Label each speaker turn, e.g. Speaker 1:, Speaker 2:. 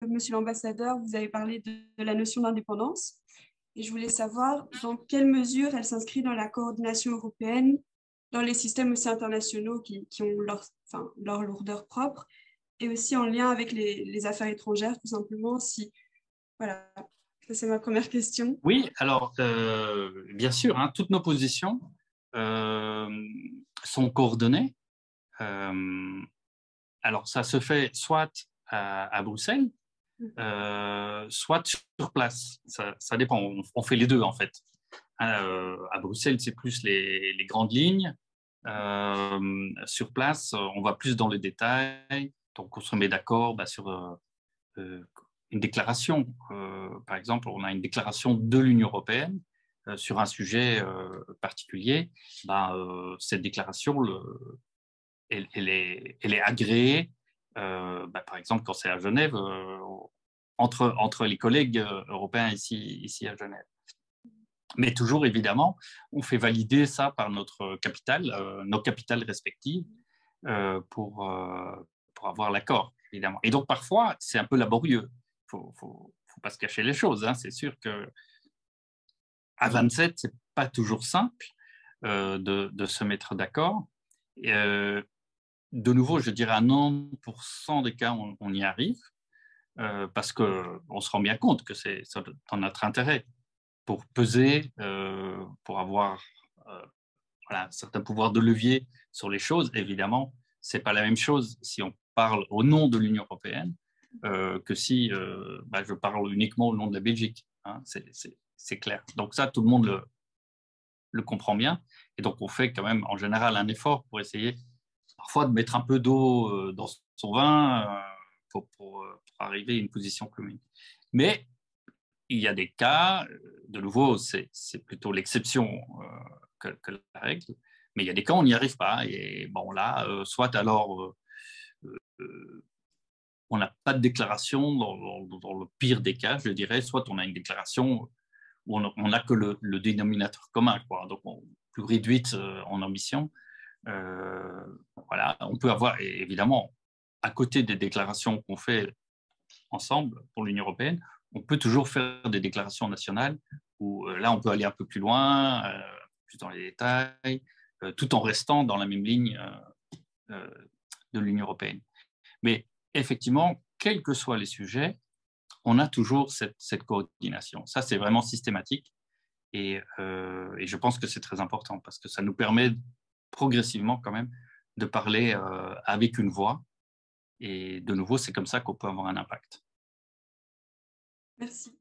Speaker 1: Monsieur l'ambassadeur, vous avez parlé de la notion d'indépendance et je voulais savoir dans quelle mesure elle s'inscrit dans la coordination européenne, dans les systèmes aussi internationaux qui ont leur lourdeur propre et aussi en lien avec les affaires étrangères, tout simplement. Si, voilà, ça c'est ma première question.
Speaker 2: Oui, alors, bien sûr, hein, toutes nos positions euh, sont coordonnées. Euh, alors, ça se fait soit à Bruxelles, soit sur place. Ça dépend. On fait les deux, en fait. À Bruxelles, c'est plus les grandes lignes. Sur place, on va plus dans les détails. Donc, on se met d'accord sur une déclaration. Par exemple, on a une déclaration de l'Union européenne sur un sujet particulier. Cette déclaration, elle est agréée. Par exemple, quand c'est à Genève, entre les collègues européens ici à Genève. Mais toujours, évidemment, on fait valider ça par notre capitale, nos capitales respectives, pour avoir l'accord, évidemment. Et donc, parfois, c'est un peu laborieux. Faut pas se cacher les choses. Hein. C'est sûr qu'à 27, c'est pas toujours simple de se mettre d'accord. De nouveau, je dirais à 90% des cas, on y arrive, parce qu'on se rend bien compte que c'est dans notre intérêt pour peser, pour avoir un certain pouvoir de levier sur les choses. Évidemment, ce n'est pas la même chose si on parle au nom de l'Union européenne que si je parle uniquement au nom de la Belgique. Hein, c'est clair. Donc ça, tout le monde le comprend bien. Et donc, on fait quand même en général un effort pour essayer parfois de mettre un peu d'eau dans son vin pour arriver à une position commune. Mais il y a des cas, de nouveau, c'est plutôt l'exception que la règle, mais il y a des cas où on n'y arrive pas. Et bon, là, soit alors on n'a pas de déclaration dans le pire des cas, je dirais, soit on a une déclaration où on n'a que le dénominateur commun, quoi, donc plus réduite en ambition. Voilà, on peut avoir, évidemment, à côté des déclarations qu'on fait ensemble pour l'Union européenne, on peut toujours faire des déclarations nationales où là, on peut aller un peu plus loin, plus dans les détails, tout en restant dans la même ligne de l'Union européenne. Mais effectivement, quels que soient les sujets, on a toujours cette coordination. Ça, c'est vraiment systématique et je pense que c'est très important parce que ça nous permet progressivement quand même de parler avec une voix. Et de nouveau, c'est comme ça qu'on peut avoir un impact.
Speaker 1: Merci.